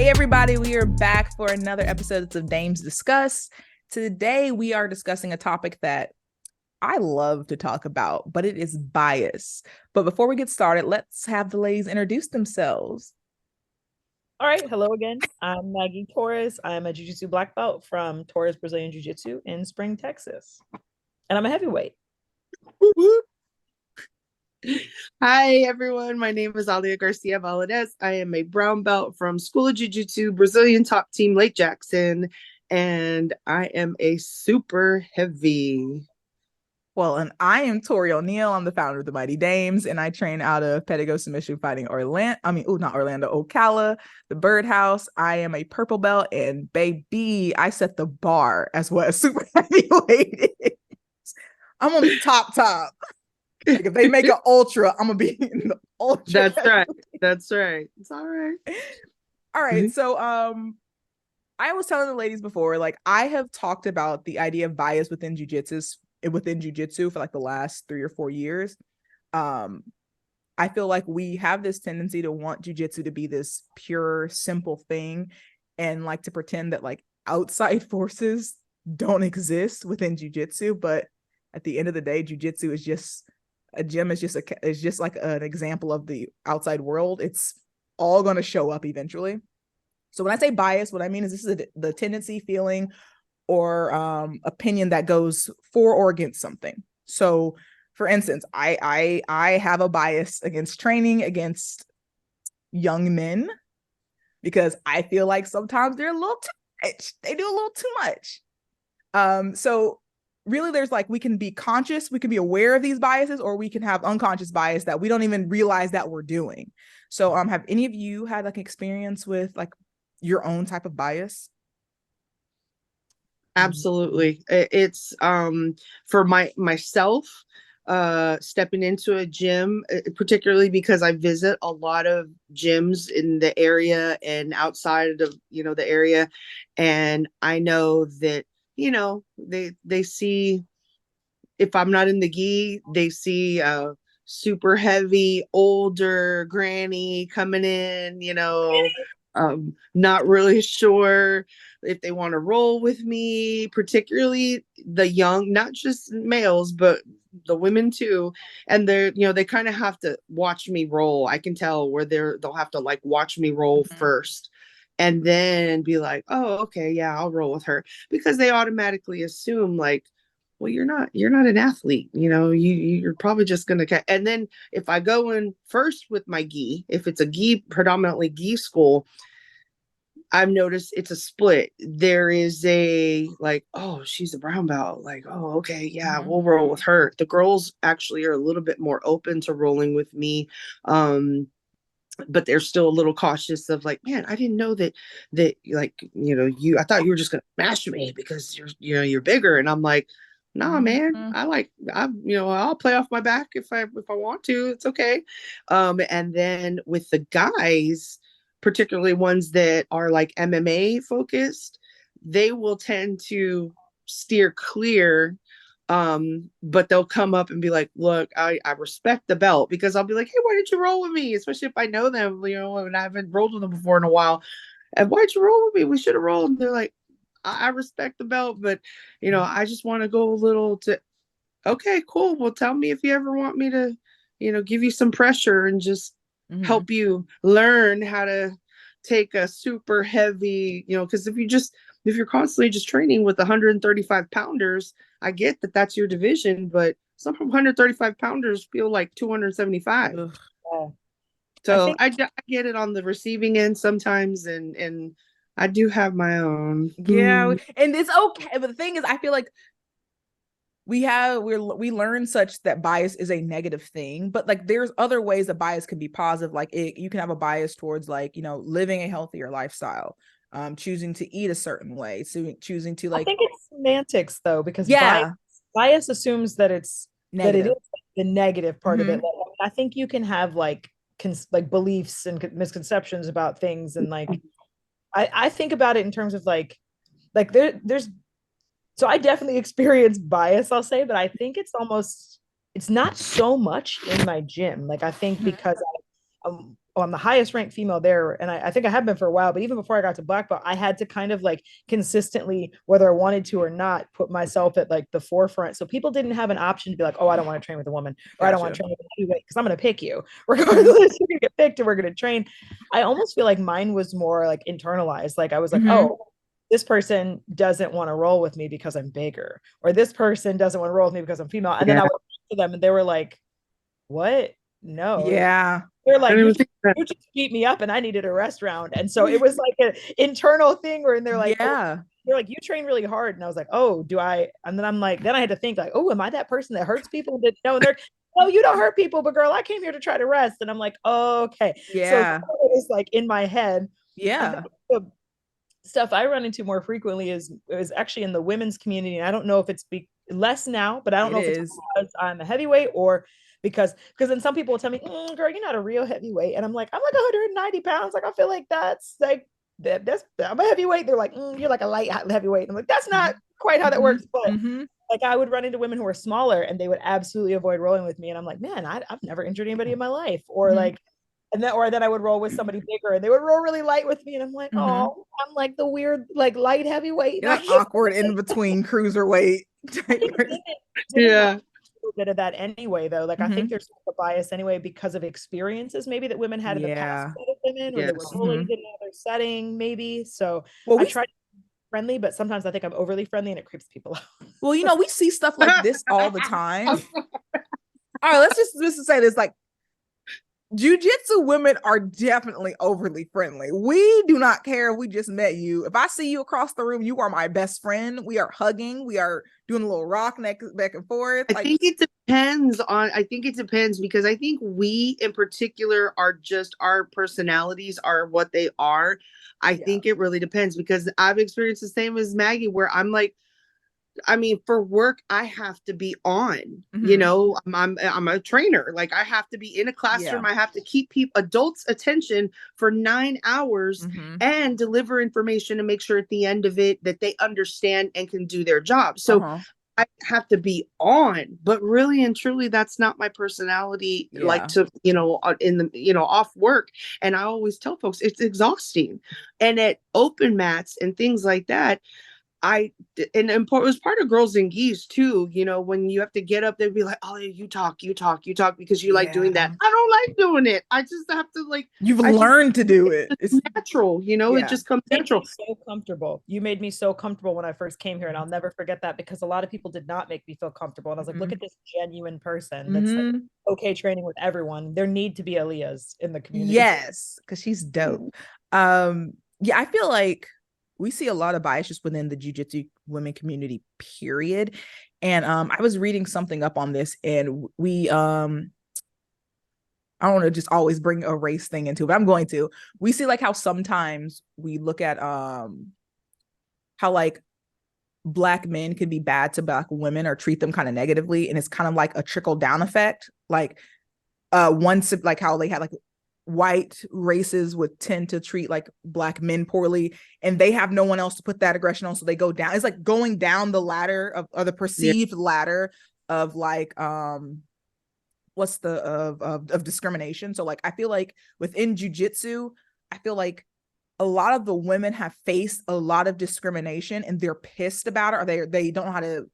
Hey everybody, we are back for another episode of Dames Discuss. Today we are discussing a topic that I love to talk about, but it is bias. But before we get started, let's have the ladies introduce themselves. All right, hello again. I'm Maggie Torres. I'm a Jiu-Jitsu black belt from Torres Brazilian Jiu-Jitsu in Spring, Texas. And I'm a heavyweight. Whoop, whoop. Hi everyone, my name is Alia Garcia-Valadez. I am a brown belt from School of Jiu-Jitsu Brazilian Top Team Lake Jackson, and I am a super heavy. Well, and I am Torrie O'Neill. I'm the founder of the Mighty Dames, and I train out of Pedigo Submission Fighting not Orlando, Ocala, the Birdhouse. I am a purple belt, and baby, I set the bar as what a super heavyweight is. I'm on the top. Like if they make an ultra, I'm gonna be in the ultra. That's right. That's right. It's all right. All right. So I was telling the ladies before, like I have talked about the idea of bias within jujitsu for like the last 3 or 4 years. I feel like we have this tendency to want jujitsu to be this pure, simple thing, and like to pretend that like outside forces don't exist within jujitsu. But at the end of the day, jujitsu is just a gym is just like an example of the outside world. It's all going to show up eventually. So when I say bias, what I mean is this is the tendency, feeling, or opinion that goes for or against something. So for instance, I have a bias against training against young men because I feel like sometimes they're a little too much. They do a little too much. So really there's like, we can be conscious, we can be aware of these biases, or we can have unconscious bias that we don't even realize that we're doing. So have any of you had like experience with like your own type of bias? Absolutely. It's for myself, stepping into a gym, particularly because I visit a lot of gyms in the area and outside of the area, and I know that they see, if I'm not in the gi, they see super heavy older granny coming in, not really sure if they want to roll with me, particularly the young, not just males, but the women too. And they kind of have to watch me roll. I can tell where they'll have to like watch me roll first and then be like, oh, okay, yeah, I'll roll with her, because they automatically assume like, well, you're not an athlete, you're probably just gonna and then if I go in first with my gi, if it's a gi, predominantly gi school, I've noticed it's a split. There is a like, oh, she's a brown belt. Like, oh, okay, yeah, we'll roll with her. The girls actually are a little bit more open to rolling with me. But they're still a little cautious of like, man, I didn't know that like, I thought you were just gonna mash me because you're bigger. And I'm like, nah, man, I'll play off my back if I want to. It's okay. And then with the guys, particularly ones that are like MMA focused, they will tend to steer clear. But they'll come up and be like, look, I respect the belt, because I'll be like, hey, why did you roll with me? Especially if I know them, and I haven't rolled with them before in a while. And why'd you roll with me? We should have rolled. And they're like, I respect the belt, but I just want to go a little to, okay, cool. Well, tell me if you ever want me to, give you some pressure and just help you learn how to take a super heavy, because if you're constantly just training with 135 pounders, I get that that's your division, but some 135 pounders feel like 275. Yeah. So I get it on the receiving end sometimes, and I do have my own. Yeah, and it's okay. But the thing is, I feel like we learn such that bias is a negative thing, but like there's other ways that bias can be positive. Like you can have a bias towards like, living a healthier lifestyle, choosing to eat a certain way, so choosing to like. I think it's semantics though, because yeah, bias assumes that it's negative. That it is the negative part of it. I think you can have like beliefs and misconceptions about things, and like I think about it in terms of like there's so I definitely experience bias, I'll say, but I think it's not so much in my gym. Like I think because oh, I'm the highest ranked female there. And I think I have been for a while, but even before I got to black belt, I had to kind of like consistently, whether I wanted to or not, put myself at like the forefront. So people didn't have an option to be like, oh, I don't want to train with a woman, or I don't want to train with a heavyweight, because I'm going to pick you. Regardless, you're going to get picked and we're going to train. I almost feel like mine was more like internalized. Like I was like, oh, this person doesn't want to roll with me because I'm bigger, or this person doesn't want to roll with me because I'm female. And then I would talk to them and they were like, what? No. Yeah. They're like, you just beat me up and I needed a rest round. And so it was like an internal thing where they're like, yeah. Oh, they're like, you train really hard. And I was like, oh, do I? And then I'm like, then I had to think like, oh, am I that person that hurts people? And no, and they're, oh, you don't hurt people, but girl, I came here to try to rest. And I'm like, oh, okay. Yeah. So it's like in my head. Yeah. The stuff I run into more frequently is actually in the women's community. And I don't know if it's less now, but I don't know if it's because I'm a heavyweight or because then some people will tell me, girl, you're not a real heavyweight. And I'm like 190 pounds. Like, I feel like that's like, I'm a heavyweight. They're like, you're like a light heavyweight. And I'm like, that's not quite how that works. But like, I would run into women who are smaller and they would absolutely avoid rolling with me. And I'm like, man, I've never injured anybody in my life. Or like, or then I would roll with somebody bigger and they would roll really light with me. And I'm like, oh, I'm like the weird, like light heavyweight. You're like awkward in between cruiserweight. Yeah. Bit of that anyway, though. Like I think there's a bias anyway because of experiences maybe that women had in the past with women, or they were bullied in another setting, maybe. So I try to be friendly, but sometimes I think I'm overly friendly and it creeps people out. Well, you know, we see stuff like this all the time. All right, let's just say this, like, jiu-jitsu women are definitely overly friendly. We do not care if we just met you. If I see you across the room, you are my best friend. We are hugging. We are doing a little rock neck back and forth. I think it depends because I think we in particular are just, our personalities are what they are. I think it really depends because I've experienced the same as Maggie where I'm like, I mean, for work, I have to be on, you know, I'm a trainer. Like I have to be in a classroom. I have to keep adults' attention for 9 hours and deliver information and make sure at the end of it that they understand and can do their job. So I have to be on, but really and truly, that's not my personality. Like to, you know, in the, you know, off work. And I always tell folks it's exhausting. And at open mats and things like that, and it was part of Girls and Geese too, you know, when you have to get up, they'd be like, oh, you talk because you like doing that. I don't like doing it. I just have to like, you've learned to do it. It's natural, you know, it just comes natural. So comfortable. You made me so comfortable when I first came here. And I'll never forget that because a lot of people did not make me feel comfortable. And I was like, look at this genuine person that's like, okay training with everyone. There need to be Alias in the community. Yes, because she's dope. Yeah, I feel like we see a lot of bias just within the jiu-jitsu women community, period. And I was reading something up on this, and we I don't want to just always bring a race thing into it, but I'm going to. We see like how sometimes we look at how like Black men can be bad to Black women or treat them kind of negatively, and it's kind of like a trickle down effect. Like once, like how they had like white races would tend to treat like Black men poorly, and they have no one else to put that aggression on, so they go down. It's like going down the ladder of the perceived ladder of like what's the of discrimination. So like I feel like within jiu-jitsu, I feel like a lot of the women have faced a lot of discrimination and they're pissed about it, or they don't know how to,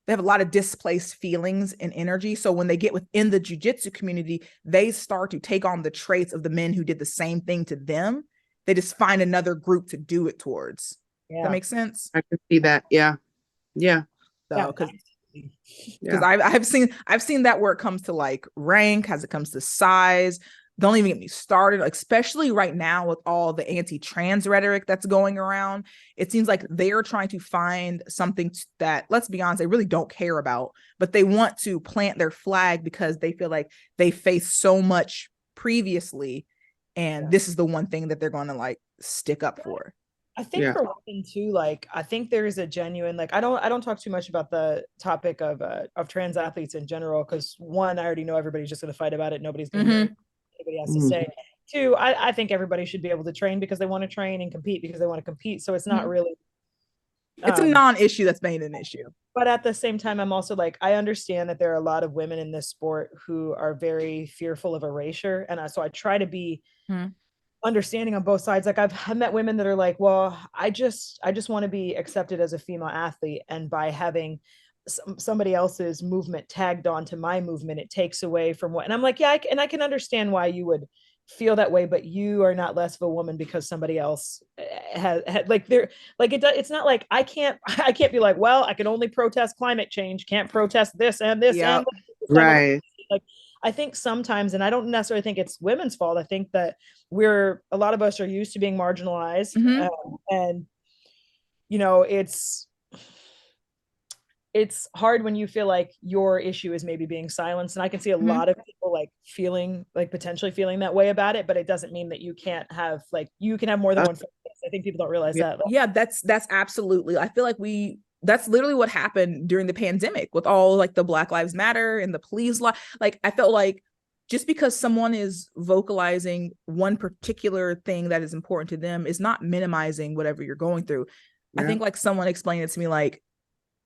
they have a lot of displaced feelings and energy. So when they get within the jiu-jitsu community, they start to take on the traits of the men who did the same thing to them. They just find another group to do it towards. Yeah. That makes sense? I can see that. Yeah. Yeah. So, because I've seen that where it comes to like rank, as it comes to size. Don't even get me started, especially right now with all the anti-trans rhetoric that's going around. It seems like they're trying to find something that, let's be honest, they really don't care about, but they want to plant their flag because they feel like they faced so much previously. And this is the one thing that they're going to like stick up for. I think for one thing too, like I think there is a genuine, like I don't talk too much about the topic of trans athletes in general, because one, I already know everybody's just going to fight about it. Nobody's going to anybody has to say. Two, I think everybody should be able to train because they want to train and compete because they want to compete. So it's not really It's a non-issue that's made an issue. But at the same time, I'm also like, I understand that there are a lot of women in this sport who are very fearful of erasure. And so I try to be understanding on both sides. Like I've met women that are like, well, I just want to be accepted as a female athlete. And by having somebody else's movement tagged onto my movement, it takes away from what, and I'm like, yeah, I can understand why you would feel that way, but you are not less of a woman because somebody else has like there, like it's not like I can't be like, well, I can only protest climate change, can't protest this and this and this. Right. Like I think sometimes, and I don't necessarily think it's women's fault, I think that a lot of us are used to being marginalized, and you know, it's hard when you feel like your issue is maybe being silenced. And I can see a lot of people like feeling like potentially feeling that way about it, but it doesn't mean that you can't have like, you can have more than one focus. I think people don't realize that. Yeah, that's absolutely. I feel like that's literally what happened during the pandemic with all like the Black Lives Matter and the police law. Like I felt like just because someone is vocalizing one particular thing that is important to them is not minimizing whatever you're going through. I think like someone explained it to me, like,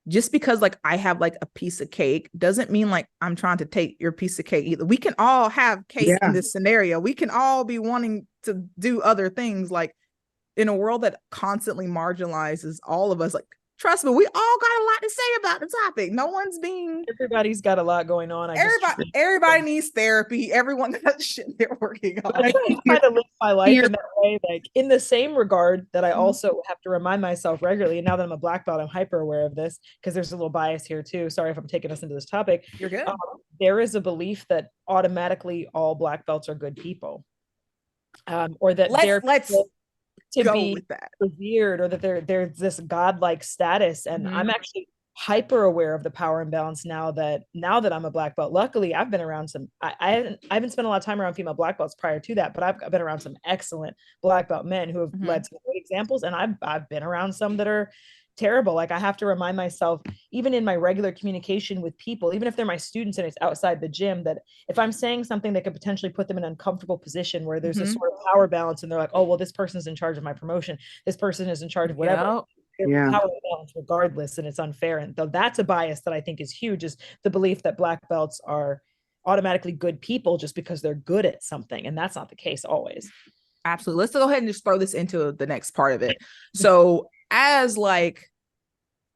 just because like I have like a piece of cake doesn't mean like I'm trying to take your piece of cake either. We can all have cake in this scenario. We can all be wanting to do other things. Like in a world that constantly marginalizes all of us, like trust me, we all got a lot to say about the topic. No one's being. Everybody's got a lot going on. Everybody needs therapy. Everyone got shit they're working on. I try to live my life in that way, like in the same regard that I also have to remind myself regularly. And now that I'm a black belt, I'm hyper aware of this because there's a little bias here too. Sorry if I'm taking us into this topic. You're good. There is a belief that automatically all black belts are good people, or that let's to be revered, or that there's this godlike status. And I'm actually hyper aware of the power imbalance now that I'm a black belt. Luckily, I've been around some, I haven't spent a lot of time around female black belts prior to that, but I've been around some excellent black belt men who have led some great examples. And I've been around some that are terrible. Like I have to remind myself, even in my regular communication with people, even if they're my students and it's outside the gym, that if I'm saying something that could potentially put them in an uncomfortable position where there's a sort of power balance and they're like, oh, well, this person's in charge of my promotion, this person is in charge of whatever. Power balance regardless, and it's unfair. And though that's a bias that I think is huge, is the belief that black belts are automatically good people just because they're good at something. And that's not the case always. Absolutely. Let's go ahead and just throw this into the next part of it. So as like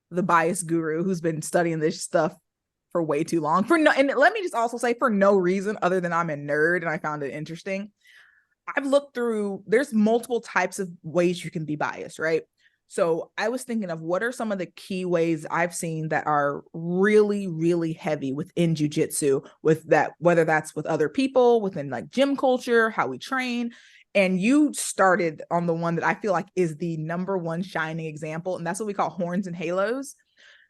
the bias guru who's been studying this stuff for way too long, and let me just also say, for no reason other than I'm a nerd and I found it interesting, I've looked through, there's multiple types of ways you can be biased, right? So I was thinking of what are some of the key ways I've seen that are really, really heavy within jiu-jitsu, with that, whether that's with other people, within like gym culture, how we train. And you started on the one that I feel like is the number one shining example, and that's what we call horns and halos.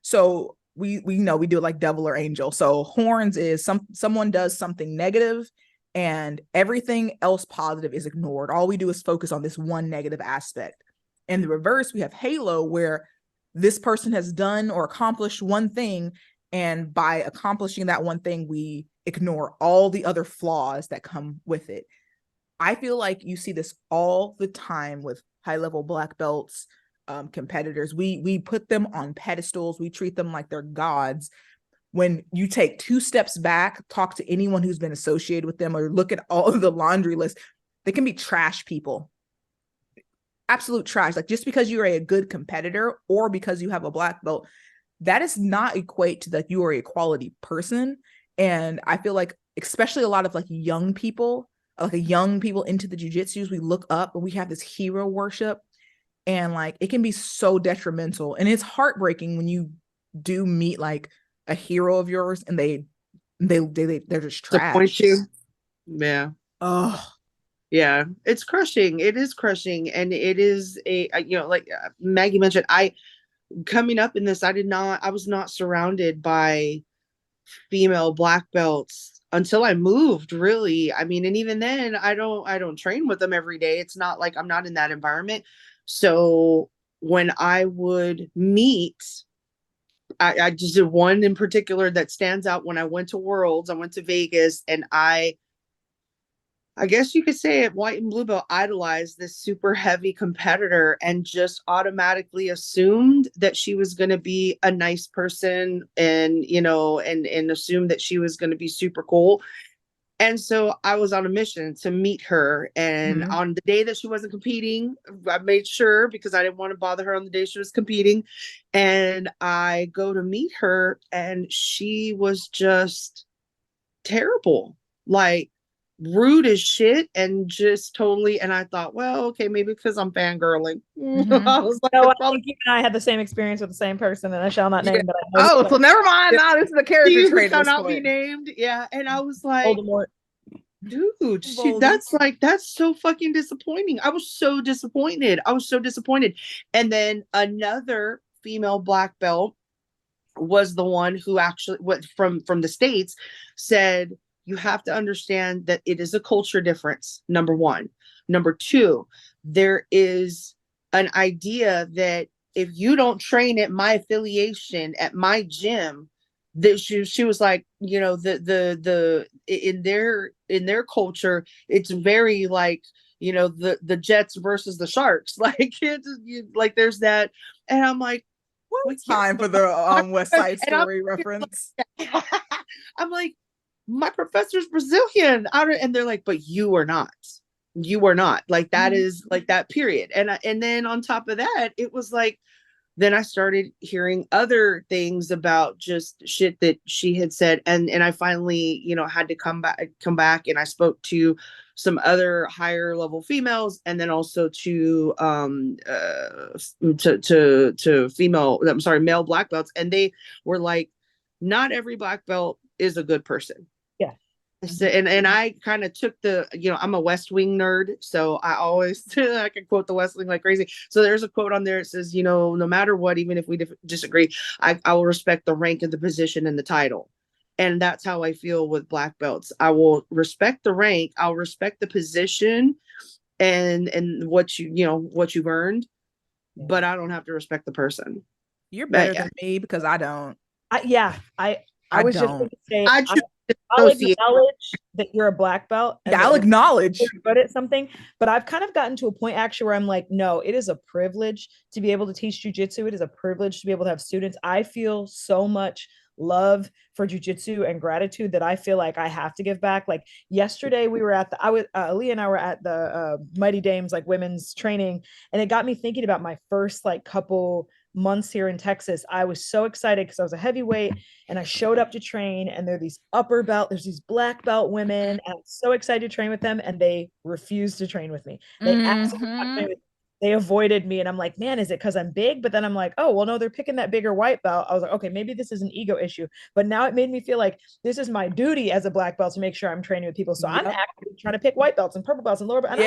So we know we do it like devil or angel. So horns is someone does something negative and everything else positive is ignored. All we do is focus on this one negative aspect. In the reverse, we have halo, where this person has done or accomplished one thing, and by accomplishing that one thing, we ignore all the other flaws that come with it. I feel like you see this all the time with high-level black belts, competitors. We put them on pedestals. We treat them like they're gods. When you take 2 steps back, talk to anyone who's been associated with them, or look at all of the laundry list, they can be trash people. Absolute trash. Like just because you are a good competitor or because you have a black belt, that does not equate to that you are a quality person. And I feel like, especially a lot of like young people into the jiu-jitsus, we look up and we have this hero worship, and like it can be so detrimental. And it's heartbreaking when you do meet like a hero of yours and they're just trash. Disappoint you. Yeah. Oh. Yeah, it's crushing. It is crushing. And it is like Maggie mentioned, coming up in this, I was not surrounded by female black belts until I moved, really. I mean, and even then I don't train with them every day. It's not like I'm not in that environment. So when I would meet, I just did one in particular that stands out. When I went to Worlds, I went to Vegas, and I I guess you could say it, white and blue belt idolized this super heavy competitor and just automatically assumed that she was going to be a nice person, and, you know, and assumed that she was going to be super cool. And so I was on a mission to meet her. And on the day that she wasn't competing, I made sure, because I didn't want to bother her on the day she was competing. And I go to meet her, and she was just terrible. Like, rude as shit, and just totally. And I thought, well, okay, maybe because I'm fangirling. I was like, No, I probably, think you and I had the same experience with the same person, and I shall not yeah. name, but I know. Oh, so never mind. Now this is a character She trait at shall this not be point. named. Yeah. And I was like, Voldemort. dude, that's so fucking disappointing. I was so disappointed. And then another female black belt was the one who actually, what, from the States, said, you have to understand that it is a culture difference, number one. Number two, there is an idea that if you don't train at my affiliation, at my gym, that she was like, you know, the in their culture, it's very like, you know, the Jets versus the Sharks. Like, like there's that. And I'm like, what time for the West Side Story reference? I'm like, my professor's Brazilian. And they're like, but you are not. You are not. Like, that is like that, period. And then on top of that, it was like, then I started hearing other things about just shit that she had said. And I finally, you know, had to come back and I spoke to some other higher level females, and then also to female, I'm sorry, male black belts. And they were like, not every black belt is a good person. Yeah. So, and I kind of took the, you know, I'm a West Wing nerd, so I always I can quote the West Wing like crazy. So there's a quote on there. It says, you know, no matter what, even if we disagree, I will respect the rank of the position and the title. And that's how I feel with black belts. I will respect the rank, I'll respect the position, and what you know, what you've earned, but I don't have to respect the person. You're better than me, because I don't. I was just going to say, I'll acknowledge that you're a black belt. Yeah, I'll acknowledge you're good at something, but I've kind of gotten to a point actually where I'm like, no, it is a privilege to be able to teach jujitsu. It is a privilege to be able to have students. I feel so much love for jujitsu and gratitude that I feel like I have to give back. Like yesterday, we were at Alia and I were at the Mighty Dames like women's training, and it got me thinking about my first like couple months here in Texas. I was so excited because I was a heavyweight and I showed up to train, and there's these black belt women, and I'm so excited to train with them, and they refused to train with me. They avoided me, and I'm like, man, is it because I'm big? But then I'm like, oh, well, no, they're picking that bigger white belt. I was like, okay, maybe this is an ego issue. But now it made me feel like this is my duty as a black belt to make sure I'm training with people. So I'm actually trying to pick white belts and purple belts and lower belts.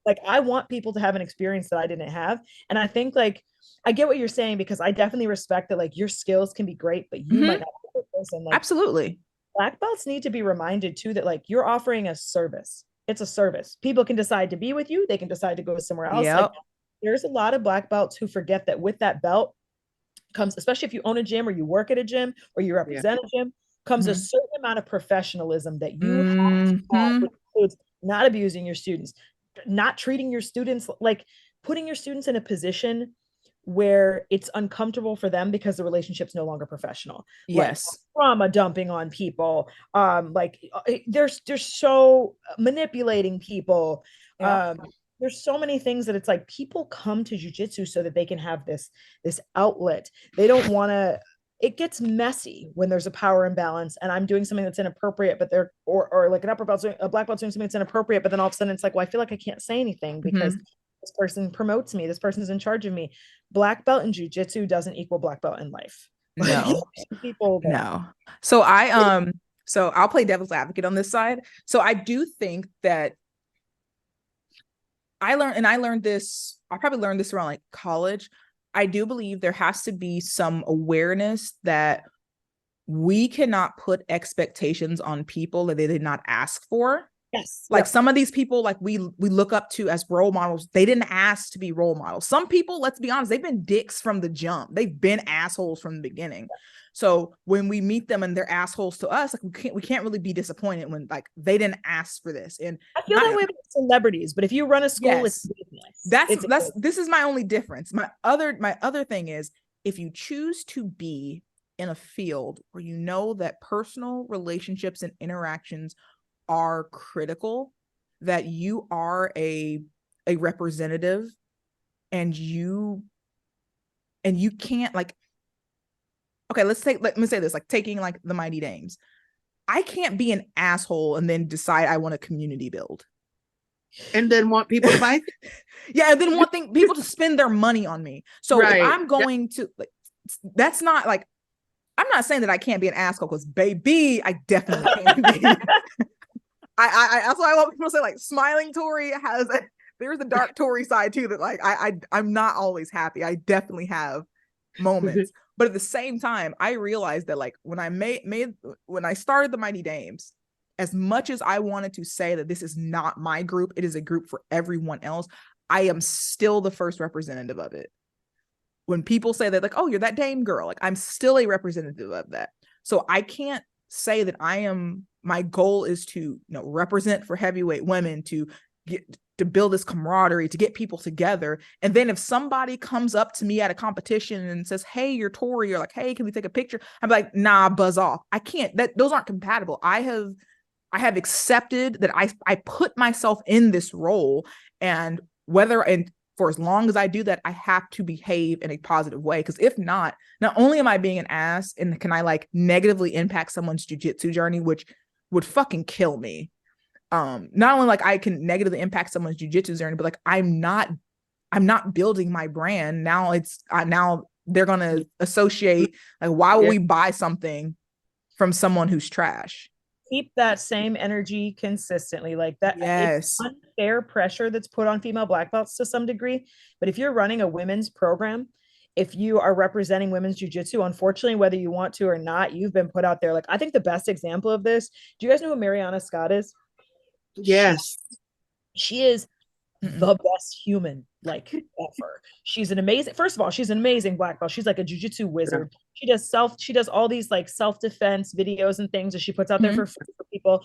Like, I want people to have an experience that I didn't have. And I think like, I get what you're saying, because I definitely respect that like your skills can be great, but you might not be a person. Like, absolutely. Black belts need to be reminded too that like you're offering a service. It's a service. People can decide to be with you. They can decide to go somewhere else. Like, there's a lot of black belts who forget that with that belt comes, especially if you own a gym or you work at a gym or you represent a gym, comes a certain amount of professionalism that you have to have, which includes not abusing your students, not treating your students, like putting your students in a position where it's uncomfortable for them because the relationship's no longer professional. Yes. Like trauma dumping on people. Like there's so manipulating people. There's so many things that it's like people come to jujitsu so that they can have this outlet. They don't want to. It gets messy when there's a power imbalance and I'm doing something that's inappropriate, but they're or like a black belt doing something that's inappropriate, but then all of a sudden it's like, well, I feel like I can't say anything because this person promotes me. This person's in charge of me. Black belt in jujitsu doesn't equal black belt in life. No. No. So I'll play devil's advocate on this side. So I do think that I learned this, I probably learned this around like college. I do believe there has to be some awareness that we cannot put expectations on people that they did not ask for. Yes. Like some of these people, like we look up to as role models, they didn't ask to be role models. Some people, let's be honest, they've been dicks from the jump. They've been assholes from the beginning. So when we meet them and they're assholes to us, like we can't really be disappointed when like they didn't ask for this. And I feel that way with celebrities, but if you run a school, yes, it's business. This is my only difference. My other thing is, if you choose to be in a field where you know that personal relationships and interactions are critical, that you are a representative, and you can't, like, okay, let me say this, like taking like the Mighty Dames. I can't be an asshole and then decide I want a community build. And then want people to buy. Yeah, and then want people to spend their money on me. So if I'm going to, like, that's not like, I'm not saying that I can't be an asshole, because baby, I definitely can be. That's why I want people to say, like, smiling Torrie has there's a dark Torrie side too, that like I'm not always happy. I definitely have moments. But at the same time, I realized that like when I when I started the Mighty Dames, as much as I wanted to say that this is not my group, it is a group for everyone else, I am still the first representative of it. When people say that, like, oh, you're that Dame girl, like I'm still a representative of that. So I can't say that my goal is to, represent for heavyweight women, to build this camaraderie, to get people together. And then if somebody comes up to me at a competition and says, hey, you're Torrie, or like, hey, can we take a picture? I'm like, nah, buzz off. I can't, those aren't compatible. I have accepted that I put myself in this role, and for as long as I do that, I have to behave in a positive way. Because if not only am I being an ass, and can I like negatively impact someone's jiu-jitsu journey, which would fucking kill me. Not only like I can negatively impact someone's jiu-jitsu journey, but like I'm not building my brand. Now now they're gonna associate, like, why would we buy something from someone who's trash? Keep that same energy consistently, like that. Yes. It's unfair pressure that's put on female black belts to some degree. But if you're running a women's program, if you are representing women's jiu-jitsu, unfortunately, whether you want to or not, you've been put out there. Like, I think the best example of this, do you guys know who Mariana Scott is? Yes. She is the best human, like, ever. She's an amazing, first of all, she's an amazing black belt. She's like a jiu-jitsu wizard. Yeah. She does all these like self-defense videos and things that she puts out there for people.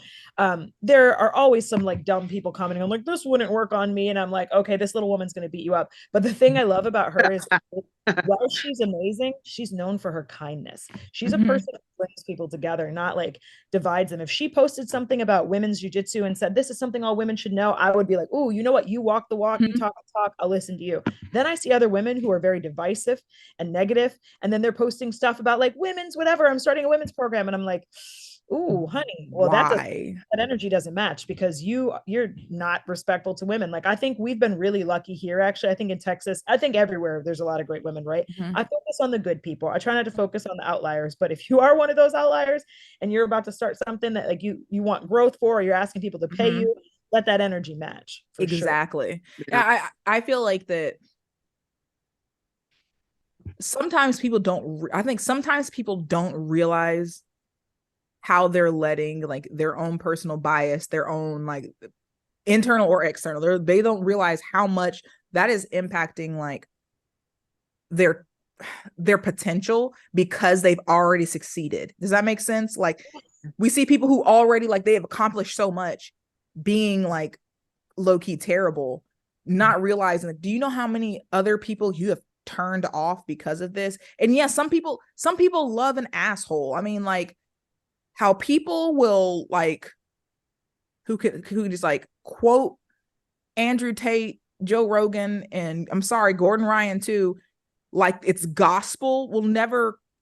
There are always some like dumb people commenting on like, this wouldn't work on me. And I'm like, okay, this little woman's going to beat you up. But the thing I love about her is while she's amazing, she's known for her kindness. She's a person who brings people together, not like divides them. If she posted something about women's jiu-jitsu and said, this is something all women should know, I would be like, oh, you know what? You walk the walk, you talk the talk, I'll listen to you. Then I see other women who are very divisive and negative, and then they're posting stuff about like women's whatever, I'm starting a women's program, and I'm like, ooh, honey, well, that energy doesn't match, because you're not respectful to women. Like, I think we've been really lucky here, actually. I think in Texas, I think everywhere there's a lot of great women, right? I focus on the good people. I try not to focus on the outliers. But if you are one of those outliers and you're about to start something that like you want growth for, or you're asking people to pay you, let that energy match. Exactly. Sure. Yeah, I feel like that sometimes people don't realize how they're letting like their own personal bias, their own like internal or external, they don't realize how much that is impacting like their potential, because they've already succeeded. Does that make sense? Like, we see people who already like they have accomplished so much being like low-key terrible, not realizing, like, do you know how many other people you have turned off because of this? And yes, some people love an asshole. I mean, like, how people will like who just like quote Andrew Tate, Joe Rogan, and I'm sorry, Gordon Ryan too, like it's gospel,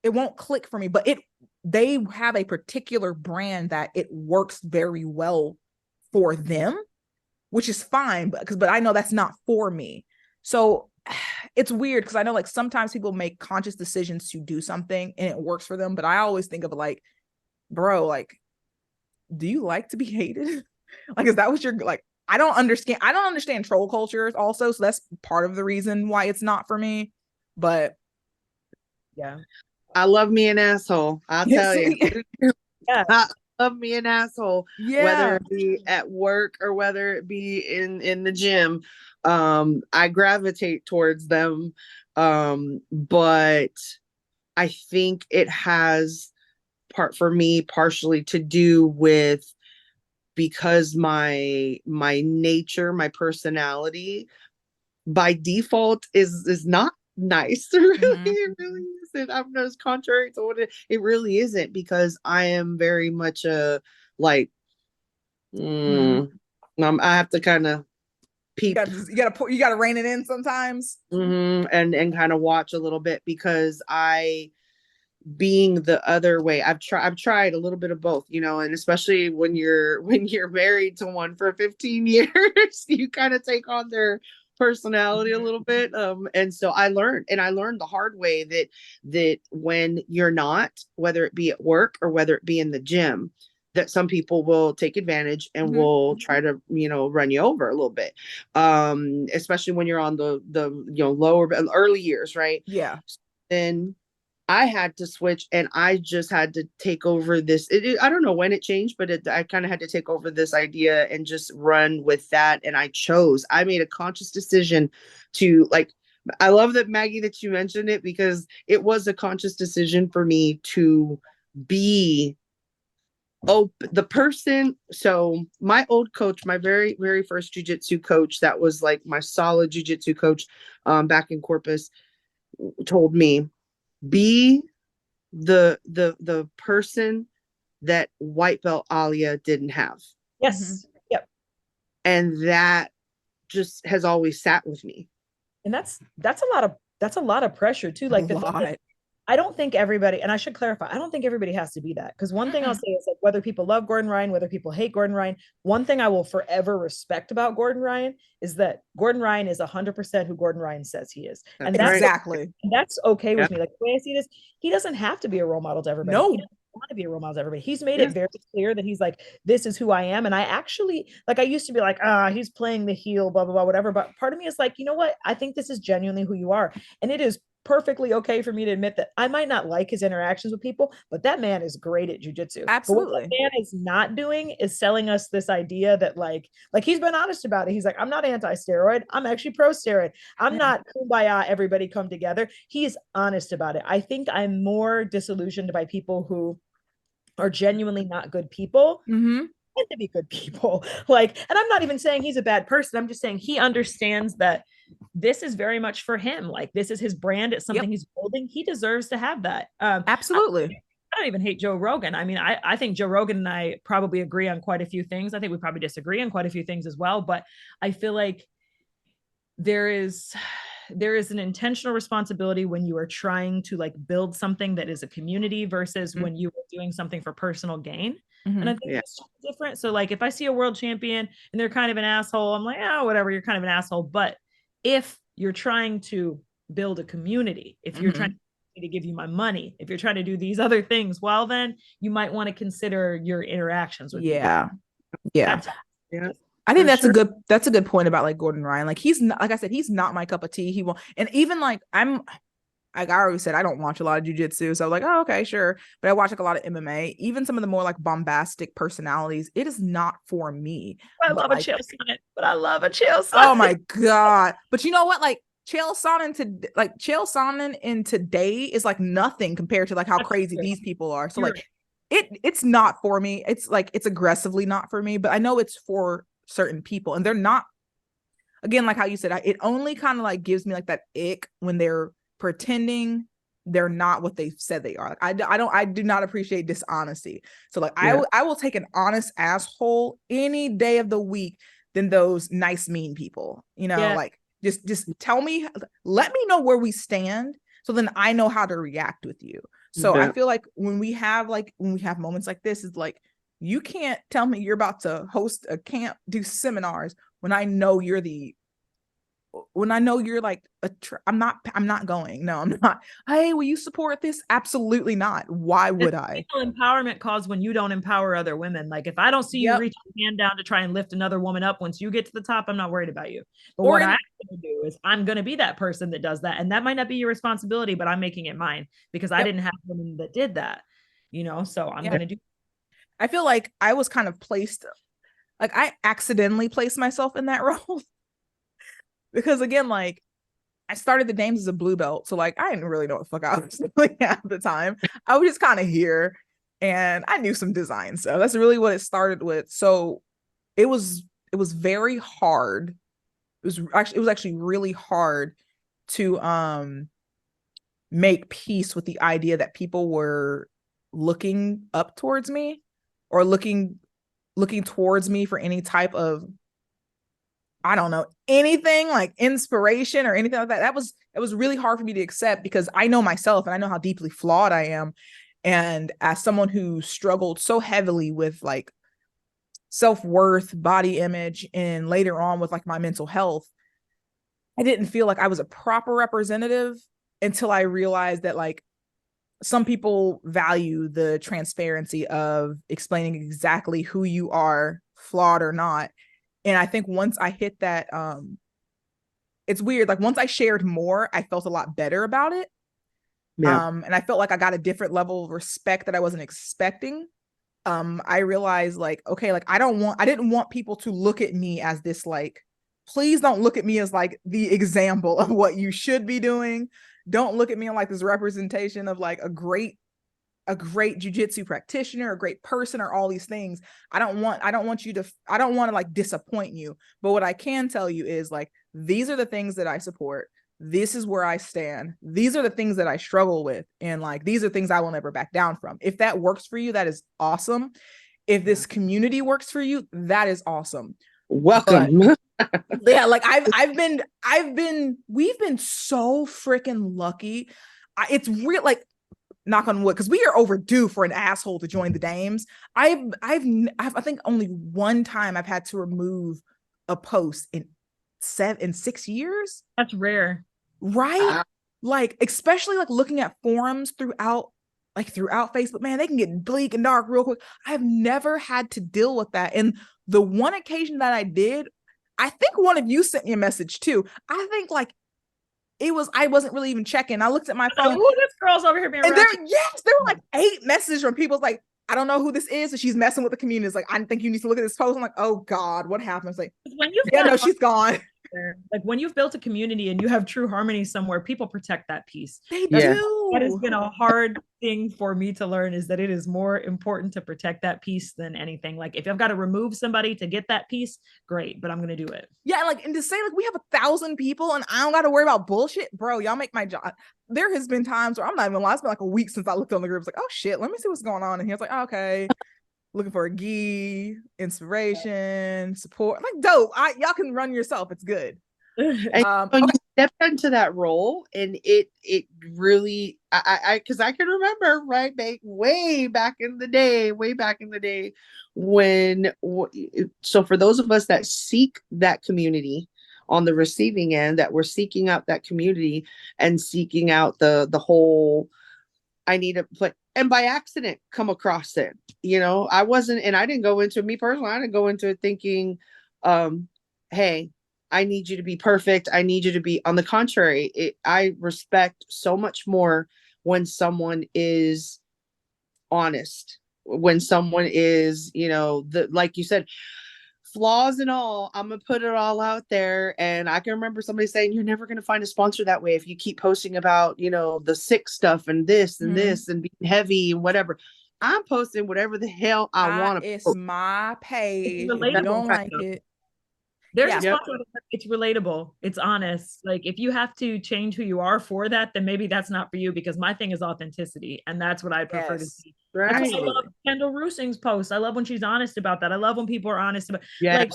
it won't click for me. But they have a particular brand that it works very well for them, which is fine, but I know that's not for me. So it's weird, because I know like sometimes people make conscious decisions to do something and it works for them, but I always think of like, bro, like, do you like to be hated? Like, is that what you're like? I don't understand troll cultures also, so that's part of the reason why it's not for me. But yeah, I love me an asshole, I'll tell you. Yeah. love me an asshole, whether it be at work or whether it be in the gym. I gravitate towards them. But I think it has for me partially to do with, because my nature, my personality by default is not nice. It really isn't. I'm just contrary to what it really isn't, because I am very much a like I have to kind of peep. You gotta rein it in sometimes. And kind of watch a little bit, because being the other way, I've tried a little bit of both, and especially when you're married to one for 15 years, you kind of take on their personality a little bit. And so I learned the hard way that when you're not, whether it be at work or whether it be in the gym, that some people will take advantage and will try to, run you over a little bit. Especially when you're on the lower early years, right? Yeah. And I had to switch, and I just had to take over this. I don't know when it changed, but I kind of had to take over this idea and just run with that. And I made a conscious decision to, like, I love that, Maggie, that you mentioned it, because it was a conscious decision for me to be the person. So my old coach, my very, very first jiu-jitsu coach, that was like my solid jiu-jitsu coach back in Corpus, told me, be the person that white belt Alia didn't have. Yes. Yep. And that just has always sat with me. And that's a lot of pressure too. Like I don't think everybody, and I should clarify, I don't think everybody has to be that. Because one thing I'll say is, like, whether people love Gordon Ryan, whether people hate Gordon Ryan, one thing I will forever respect about Gordon Ryan is that Gordon Ryan is 100% who Gordon Ryan says he is. And that's exactly. That's okay with me. Like, the way I see this, he doesn't have to be a role model to everybody. No. He doesn't want to be a role model to everybody. He's made it very clear that he's like, this is who I am. And I actually, like, I used to be like, he's playing the heel, blah, blah, blah, whatever. But part of me is like, you know what? I think this is genuinely who you are. And it is perfectly okay for me to admit that I might not like his interactions with people, but that man is great at jujitsu. Absolutely. But what that man is not doing is selling us this idea that like he's been honest about it. He's like, I'm not anti-steroid. I'm actually pro-steroid. I'm not kumbaya, everybody come together. He's honest about it. I think I'm more disillusioned by people who are genuinely not good people. To be good people. Like, and I'm not even saying he's a bad person. I'm just saying he understands that this is very much for him. Like, this is his brand. It's something he's building. He deserves to have that. Absolutely. I don't even hate Joe Rogan. I mean, I think Joe Rogan and I probably agree on quite a few things. I think we probably disagree on quite a few things as well. But I feel like there is an intentional responsibility when you are trying to like build something that is a community versus when you are doing something for personal gain. And I think it's different. So like, if I see a world champion and they're kind of an asshole, I'm like, oh, whatever, you're kind of an asshole. But if you're trying to build a community, if you're trying to give you my money, if you're trying to do these other things, well, then you might want to consider your interactions with people. I think that's a good point about like Gordon Ryan. Like, he's not, like I said, he's not my cup of tea. He won't. And even like like I already said, I don't watch a lot of jujitsu. So I was like, oh, okay, sure. But I watch like a lot of MMA, even some of the more like bombastic personalities. It is not for me. I love a Chael Sonnen. Oh my God. But you know what? Like, Chael Sonnen in today is like nothing compared to like how crazy these people are. So like it's not for me. It's like, it's aggressively not for me, but I know it's for certain people, and they're not, again, like how you said, it only kind of like gives me like that ick when they're pretending they're not what they said they are. Like, I do not appreciate dishonesty. So like I will take an honest asshole any day of the week than those nice mean people, like just tell me, let me know where we stand, so then I know how to react with you. So I feel like when we have moments like this, is like, you can't tell me you're about to host a camp, do seminars, when I know you're like I'm not going. No, I'm not. Hey, will you support this? Absolutely not. Why would I? Empowerment cause when you don't empower other women. Like, if I don't see you reach your hand down to try and lift another woman up, once you get to the top, I'm not worried about you. But what I'm going to do is I'm going to be that person that does that. And that might not be your responsibility, but I'm making it mine, because I didn't have women that did that, so I'm going to do. I feel like I was kind of placed, like I accidentally placed myself in that role because again, like I started the games as a blue belt, so like I didn't really know what the fuck I was doing at the time. I was just kind of here, and I knew some design stuff. That's really what it started with. So it was very hard. It was actually really hard to make peace with the idea that people were looking up towards me or looking towards me for any type of, I don't know, anything like inspiration or anything like that. It was really hard for me to accept because I know myself and I know how deeply flawed I am. And as someone who struggled so heavily with like self-worth, body image, and later on with like my mental health, I didn't feel like I was a proper representative until I realized that like some people value the transparency of explaining exactly who you are, flawed or not. And I think once I hit that, it's weird. Like once I shared more, I felt a lot better about it. Yeah. And I felt like I got a different level of respect that I wasn't expecting. I realized like, okay, like I didn't want people to look at me as this, like, please don't look at me as like the example of what you should be doing. Don't look at me like this representation of like a great jujitsu practitioner, a great person, or all these things. I don't want to like disappoint you. But what I can tell you is like, these are the things that I support. This is where I stand. These are the things that I struggle with. And like, these are things I will never back down from. If that works for you, that is awesome. If this community works for you, that is awesome. Welcome. But, yeah, like we've been so freaking lucky. It's real, like, knock on wood, because we are overdue for an asshole to join the dames. I think only one time I've had to remove a post in 6 years. That's rare, right? Like, especially like looking at forums throughout Facebook, man, they can get bleak and dark real quick. I've never had to deal with that. And the one occasion that I did, I think one of you sent me a message too. I think like I wasn't really even checking. I looked at my phone. Oh, this girl's over here being and there were like 8 messages from people like, I don't know who this is, and she's messing with the community. It's like, I think you need to look at this post. I'm like, oh God, what happened? It's like, when you've yeah, no, she's gone. Like when you've built a community and you have true harmony somewhere, people protect that peace. They do. That has been a hard thing for me to learn, is that it is more important to protect that peace than anything. Like if I've got to remove somebody to get that peace, great, but I'm going to do it. Yeah. Like, and to say like we have 1,000 people and I don't got to worry about bullshit, bro, y'all make my job. There has been times where I'm not even lying. It's been like a week since I looked on the group. It's like, oh shit, let me see what's going on. And he was like, oh, okay. Looking for a gi, inspiration, support. Like, dope. Y'all can run yourself. It's good. And when you stepped into that role, and it really, because I can remember right way back in the day when, so for those of us that seek that community on the receiving end, that we're seeking out that community and seeking out the whole, I need to play, and by accident come across it, I wasn't, and I didn't go into, me personally, I didn't go into it thinking, hey, I need you to be perfect. I need you to be, on the contrary, I respect so much more when someone is honest, when someone is, like you said, flaws and all, I'm going to put it all out there. And I can remember somebody saying, you're never going to find a sponsor that way if you keep posting about, the sick stuff and this and this and being heavy and whatever. I'm posting whatever the hell I want to post. It's my page. If you don't like it. There's a sponsor. It's relatable. It's honest. Like if you have to change who you are for that, then maybe that's not for you, because my thing is authenticity. And that's what I prefer to see. Right. I love Kendall Rusing's post. I love when she's honest about that. I love when people are honest about, like,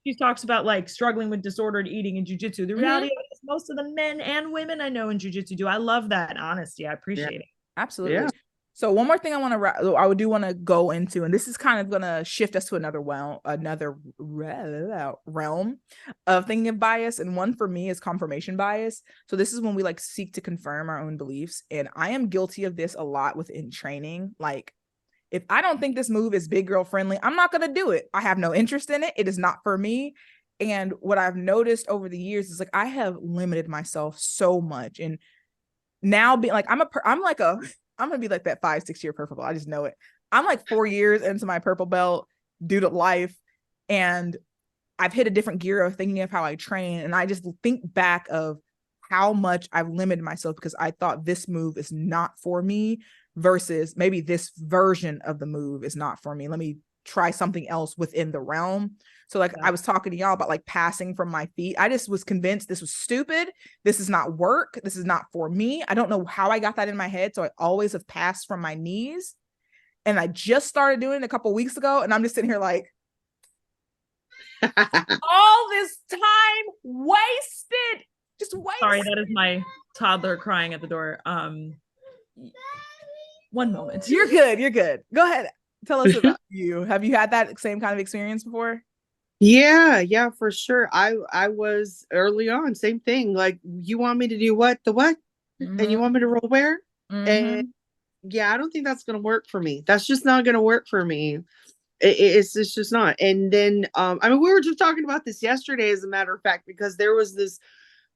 she talks about like struggling with disordered eating in jiu-jitsu. The reality is most of the men and women I know in jiu-jitsu do. I love that honesty. I appreciate it. Absolutely. Yeah. So one more thing I do want to go into, and this is kind of going to shift us to another realm of thinking of bias. And one for me is confirmation bias. So this is when we like seek to confirm our own beliefs. And I am guilty of this a lot within training. Like if I don't think this move is big girl friendly, I'm not going to do it. I have no interest in it. It is not for me. And what I've noticed over the years is like, I have limited myself so much. And now being like, I'm going to be like that 5-6 year purple. I just know it. I'm like 4 years into my purple belt due to life, and I've hit a different gear of thinking of how I train. And I just think back of how much I've limited myself because I thought this move is not for me versus maybe this version of the move is not for me. Let me try something else within the realm. So like I was talking to y'all about like passing from my feet. I just was convinced this was stupid. This is not work. This is not for me. I don't know how I got that in my head. So I always have passed from my knees. And I just started doing it a couple weeks ago. And I'm just sitting here like, all this time wasted. Just wasted. Sorry, that is my toddler crying at the door. One moment. You're good. You're good. Go ahead. Tell us about you. Have you had that same kind of experience before? Yeah, for sure. I was early on, same thing. Like, you want me to do what? The what? Mm-hmm. And you want me to roll where? Mm-hmm. And yeah, I don't think that's gonna work for me. That's just not gonna work for me. It's just not. And then I mean, we were just talking about this yesterday, as a matter of fact, because there was this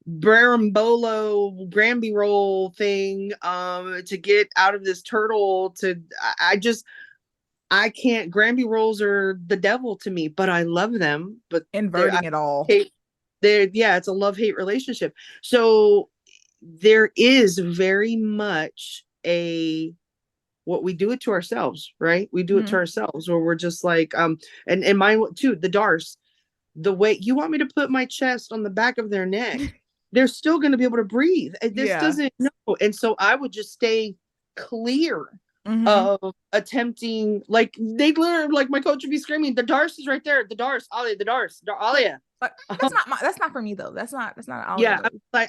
Barambolo Granby roll thing to get out of this turtle. I can't. Granby rolls are the devil to me, but I love them. But inverting it all. Yeah, it's a love-hate relationship. So there is very much what we do it to ourselves, right? We do it to ourselves, where we're just like, and mine too, the Dars, the way you want me to put my chest on the back of their neck, they're still going to be able to breathe. This doesn't know. And so I would just stay clear of attempting, like they learn, like my coach would be screaming, the Dars is right there. The Dars, Alia, the Dars, Alia. That's not for me though. That's not Alia. Yeah.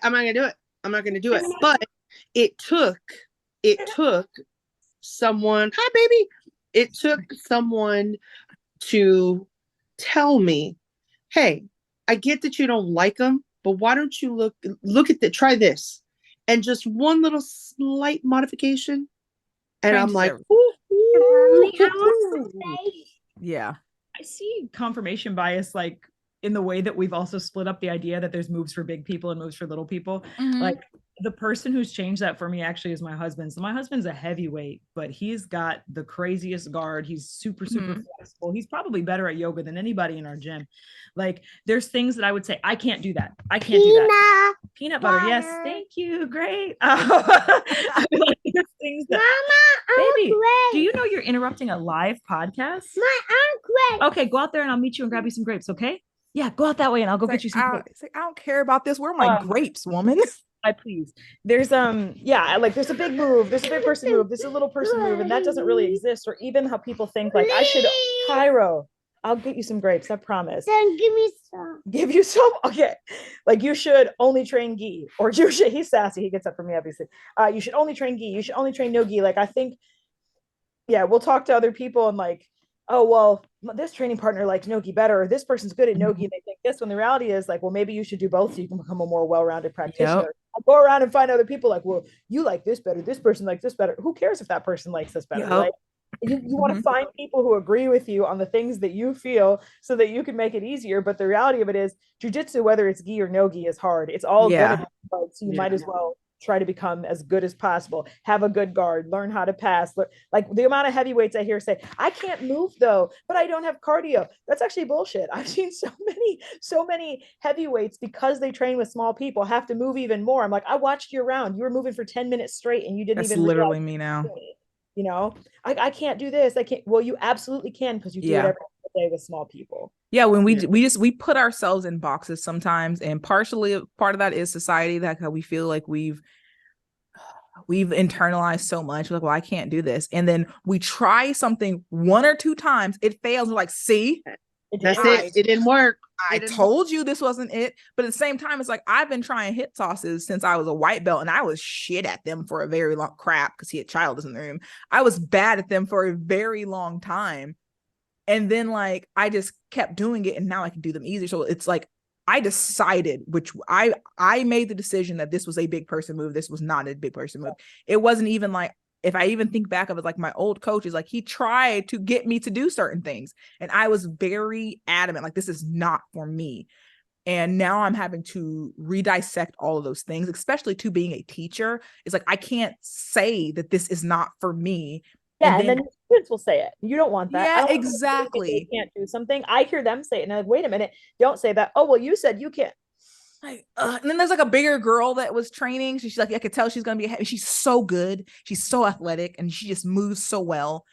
I'm not going to do it. I'm not going to do it. But it took someone, hi baby. It took someone to tell me, hey, I get that you don't like them, but why don't you look at try this, and just one little slight modification, and I'm like, yeah. I see confirmation bias, like in the way that we've also split up the idea that there's moves for big people and moves for little people. Like the person who's changed that for me actually is my husband. So my husband's a heavyweight, but he's got the craziest guard. He's super flexible. He's probably better at yoga than anybody in our gym. Like there's things that I would say, I can't do that. I can't do that. Peanut butter. Yes. Thank you. Great. There's things that, Mama, baby, do you know you're interrupting a live podcast? My uncle. Okay, go out there and I'll meet you and grab you some grapes. Okay. Yeah, go out that way and I'll go get you some grapes. I don't care about this. Where are my grapes, woman? I please. There's like there's a big move, there's a big person move, there's a little person move, and that doesn't really exist. Or even how people think like I should, Cairo, I'll get you some grapes, I promise. Then give me some. Give you some? Okay. Like you should only train gi, or you should, he's sassy, he gets up for me obviously. You should only train gi, you should only train no gi. Like I think, yeah, we'll talk to other people and like, oh well, this training partner likes no-gi better, or this person's good at no-gi and they think this, when the reality is like, well, maybe you should do both so you can become a more well-rounded practitioner. Yep. I'll go around and find other people like, well, you like this better, this person likes this better. Who cares if that person likes this better? Yep. Like you want to find people who agree with you on the things that you feel so that you can make it easier. But the reality of it is jiu-jitsu, whether it's gi or no gi, is hard. It's all gonna be hard, so you might as well try to become as good as possible, have a good guard, learn how to pass. Like the amount of heavyweights I hear say, I can't move though, but I don't have cardio. That's actually bullshit. I've seen so many heavyweights, because they train with small people, have to move even more. I'm like, I watched you around. You were moving for 10 minutes straight and you didn't even literally me now. You know, I can't do this. I can't. Well, you absolutely can, because you do it every day with small people. Yeah, when we put ourselves in boxes sometimes, and partially part of that is society, that how we feel like we've internalized so much. We're like, well, I can't do this, and then we try something one or two times, it fails. We're like, see, that's it. It didn't work. I told you this wasn't it. But at the same time, it's like I've been trying hip tosses since I was a white belt, and I was shit at them for a very long crap because he had child in the room. I was bad at them for a very long time. And then like I just kept doing it, and now I can do them easier. So it's like I decided, which I made the decision that this was a big person move. This was not a big person move. It wasn't even like, if I even think back of it, like my old coaches, like he tried to get me to do certain things, and I was very adamant, like this is not for me. And now I'm having to redissect all of those things, especially to being a teacher. It's like I can't say that this is not for me Yeah, and then kids will say it. You don't want that. Yeah, I don't exactly. They can't do something. I hear them say it, and I'm like, wait a minute, don't say that. Oh, well, you said you can't. Like, and then there's like a bigger girl that was training. She's like, I could tell she's gonna be. She's so good. She's so athletic, and she just moves so well.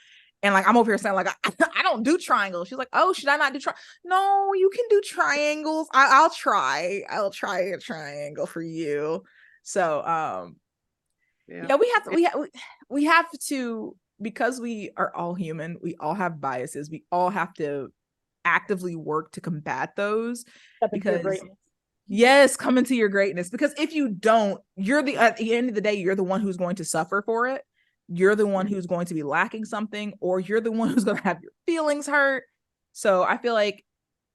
And like, I'm over here saying like, I don't do triangles. She's like, oh, should I not do No, you can do triangles. I'll try. I'll try a triangle for you. So, yeah, we have to, because we are all human. We all have biases. We all have to actively work to combat those. Because yes, come into your greatness. Because if you don't, at the end of the day, you're the one who's going to suffer for it. You're the one who's going to be lacking something, or you're the one who's going to have your feelings hurt. So I feel like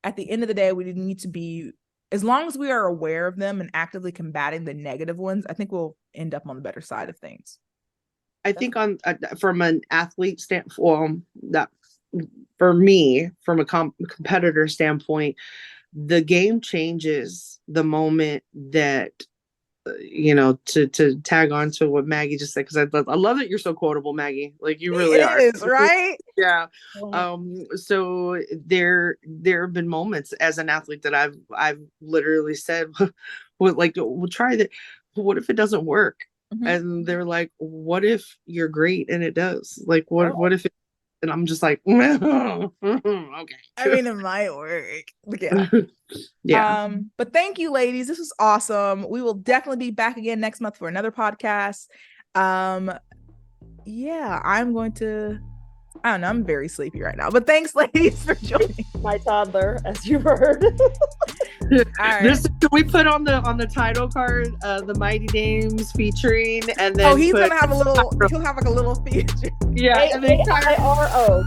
at the end of the day, we need to be, as long as we are aware of them and actively combating the negative ones, I think we'll end up on the better side of things. I think from an athlete standpoint, that for me, from a competitor standpoint, the game changes the moment that, to tag on to what Maggie just said, because I love that you're so quotable, Maggie. Like, you really are. It is, right? Yeah. So there have been moments as an athlete that I've literally said, well, like, we'll try that. What if it doesn't work? Mm-hmm. And they're like, what if you're great and it does? Like, what if it, and I'm just like, okay. I mean, it might work. Yeah. Yeah. But thank you, ladies. This was awesome. We will definitely be back again next month for another podcast. Yeah, I'm going to, I don't know, I'm very sleepy right now. But thanks, ladies, for joining. My toddler, as you heard. All right. Can we put on the title card the Mighty Dames featuring, and then he's gonna have he'll have like a little feature. Yeah, and then Cairo.